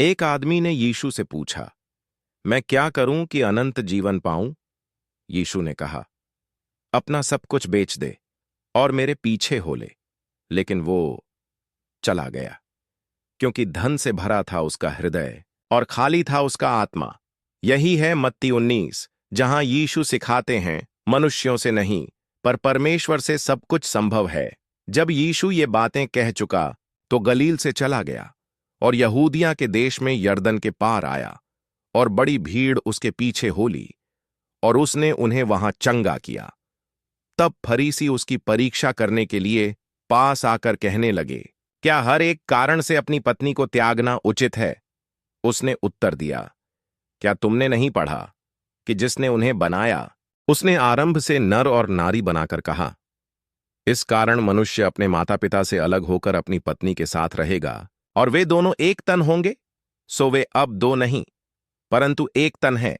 एक आदमी ने यीशु से पूछा, मैं क्या करूं कि अनंत जीवन पाऊं? यीशु ने कहा, अपना सब कुछ बेच दे और मेरे पीछे हो ले। लेकिन वो चला गया, क्योंकि धन से भरा था उसका हृदय और खाली था उसका आत्मा। यही है मत्ती 19, जहां यीशु सिखाते हैं, मनुष्यों से नहीं, पर परमेश्वर से सब कुछ संभव है। जब यीशु ये बातें कह चुका, तो गलील से चला गया और यहूदिया के देश में यरदन के पार आया, और बड़ी भीड़ उसके पीछे हो ली, और उसने उन्हें वहां चंगा किया। तब फरीसी उसकी परीक्षा करने के लिए पास आकर कहने लगे, क्या हर एक कारण से अपनी पत्नी को त्यागना उचित है? उसने उत्तर दिया, क्या तुमने नहीं पढ़ा कि जिसने उन्हें बनाया, उसने आरंभ से नर और नारी बनाकर कहा। इस कारण मनुष्य अपने माता पिता से अलग होकर अपनी पत्नी के साथ रहेगा, और वे दोनों एक तन होंगे। सो वे अब दो नहीं, परंतु एक तन है।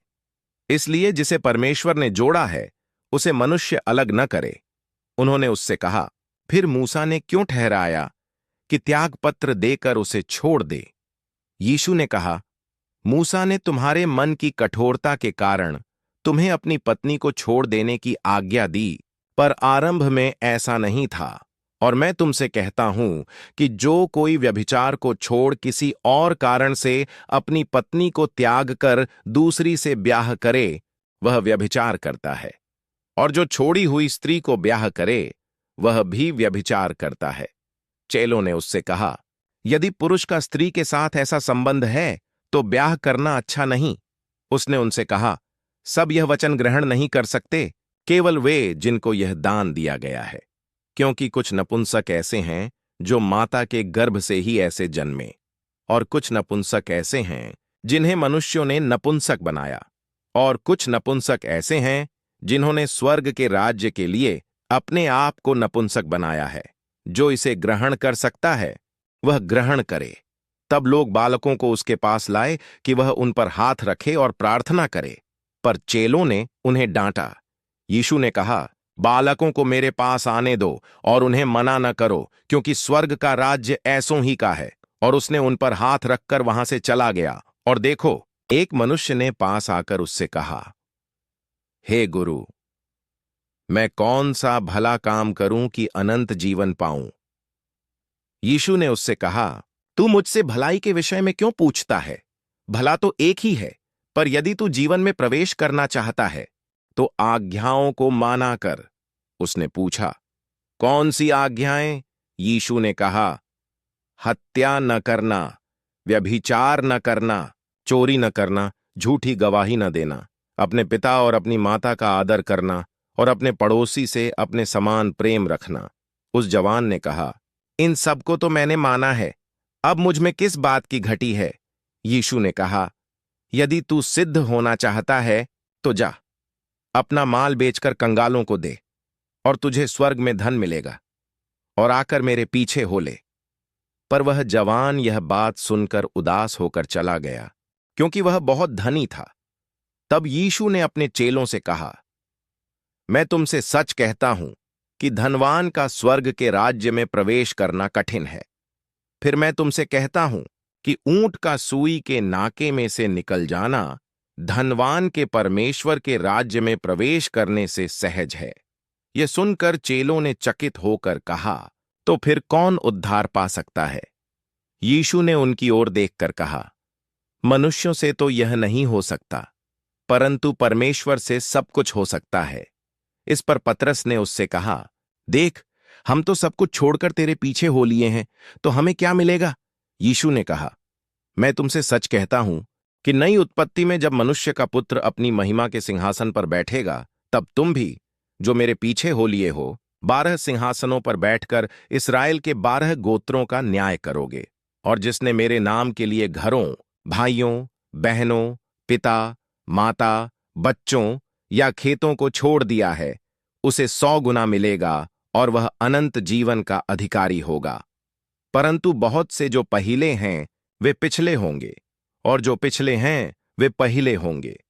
इसलिए जिसे परमेश्वर ने जोड़ा है, उसे मनुष्य अलग न करे। उन्होंने उससे कहा, फिर मूसा ने क्यों ठहराया कि त्याग पत्र देकर उसे छोड़ दे? यीशु ने कहा, मूसा ने तुम्हारे मन की कठोरता के कारण तुम्हें अपनी पत्नी को छोड़ देने की आज्ञा दी, पर आरंभ में ऐसा नहीं था। और मैं तुमसे कहता हूं कि जो कोई व्यभिचार को छोड़ किसी और कारण से अपनी पत्नी को त्याग कर दूसरी से ब्याह करे, वह व्यभिचार करता है। और जो छोड़ी हुई स्त्री को ब्याह करे, वह भी व्यभिचार करता है। चेलों ने उससे कहा, यदि पुरुष का स्त्री के साथ ऐसा संबंध है, तो ब्याह करना अच्छा नहीं। उसने उनसे कहा, सब यह वचन ग्रहण नहीं कर सकते, केवल वे जिनको यह दान दिया गया है। क्योंकि कुछ नपुंसक ऐसे हैं जो माता के गर्भ से ही ऐसे जन्मे, और कुछ नपुंसक ऐसे हैं जिन्हें मनुष्यों ने नपुंसक बनाया, और कुछ नपुंसक ऐसे हैं जिन्होंने स्वर्ग के राज्य के लिए अपने आप को नपुंसक बनाया है। जो इसे ग्रहण कर सकता है, वह ग्रहण करे। तब लोग बालकों को उसके पास लाए कि वह उन पर हाथ रखे और प्रार्थना करे। पर चेलों ने उन्हें डांटा। यीशु ने कहा, बालकों को मेरे पास आने दो और उन्हें मना न करो, क्योंकि स्वर्ग का राज्य ऐसों ही का है। और उसने उन पर हाथ रखकर वहां से चला गया। और देखो, एक मनुष्य ने पास आकर उससे कहा, हे गुरु, मैं कौन सा भला काम करूं कि अनंत जीवन पाऊं? यीशु ने उससे कहा, तू मुझसे भलाई के विषय में क्यों पूछता है? भला तो एक ही है, पर यदि तू जीवन में प्रवेश करना चाहता है, तो आज्ञाओं को माना कर। उसने पूछा, कौन सी आज्ञाएं? यीशु ने कहा, हत्या न करना, व्यभिचार न करना, चोरी न करना, झूठी गवाही न देना, अपने पिता और अपनी माता का आदर करना, और अपने पड़ोसी से अपने समान प्रेम रखना। उस जवान ने कहा, इन सबको तो मैंने माना है, अब मुझ में किस बात की घटी है? यीशु ने कहा, यदि तू सिद्ध होना चाहता है, तो जा, अपना माल बेचकर कंगालों को दे, और तुझे स्वर्ग में धन मिलेगा, और आकर मेरे पीछे हो ले। पर वह जवान यह बात सुनकर उदास होकर चला गया, क्योंकि वह बहुत धनी था। तब यीशु ने अपने चेलों से कहा, मैं तुमसे सच कहता हूं कि धनवान का स्वर्ग के राज्य में प्रवेश करना कठिन है। फिर मैं तुमसे कहता हूं कि ऊंट का सुई के नाके में से निकल जाना धनवान के परमेश्वर के राज्य में प्रवेश करने से सहज है। यह सुनकर चेलों ने चकित होकर कहा, तो फिर कौन उद्धार पा सकता है? यीशु ने उनकी ओर देखकर कहा, मनुष्यों से तो यह नहीं हो सकता, परंतु परमेश्वर से सब कुछ हो सकता है। इस पर पतरस ने उससे कहा, देख, हम तो सब कुछ छोड़कर तेरे पीछे हो लिए हैं, तो हमें क्या मिलेगा? यीशु ने कहा, मैं तुमसे सच कहता हूं कि नई उत्पत्ति में जब मनुष्य का पुत्र अपनी महिमा के सिंहासन पर बैठेगा, तब तुम भी, जो मेरे पीछे हो लिए हो, 12 सिंहासनों पर बैठकर इस्राएल के 12 गोत्रों का न्याय करोगे। और जिसने मेरे नाम के लिए घरों, भाइयों, बहनों, पिता, माता, बच्चों या खेतों को छोड़ दिया है, उसे 100 गुना मिलेगा, और वह अनंत जीवन का अधिकारी होगा। परंतु बहुत से जो पहिले हैं, वे पिछले होंगे, और जो पिछले हैं, वे पहिले होंगे।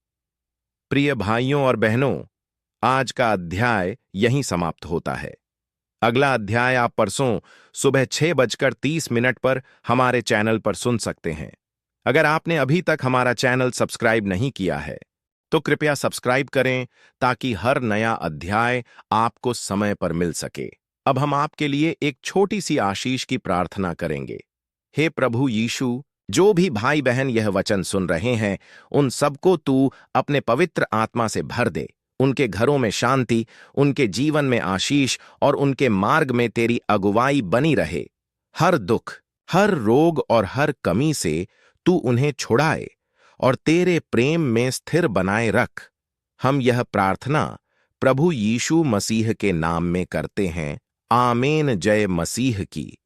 प्रिय भाइयों और बहनों, आज का अध्याय यहीं समाप्त होता है। अगला अध्याय आप परसों सुबह 6:30 पर हमारे चैनल पर सुन सकते हैं। अगर आपने अभी तक हमारा चैनल सब्सक्राइब नहीं किया है तो कृपया सब्सक्राइब करें ताकि हर नया अध्याय आपको समय पर मिल सके। अब हम आपके लिए एक छोटी सी आशीष की प्रार्थना करेंगे। हे प्रभु यीशु, जो भी भाई बहन यह वचन सुन रहे हैं उन सबको तू अपने पवित्र आत्मा से भर दे। उनके घरों में शांति, उनके जीवन में आशीष और उनके मार्ग में तेरी अगुवाई बनी रहे। हर दुख, हर रोग और हर कमी से तू उन्हें छुड़ाए और तेरे प्रेम में स्थिर बनाए रख। हम यह प्रार्थना प्रभु यीशु मसीह के नाम में करते हैं। आमीन। जय मसीह की।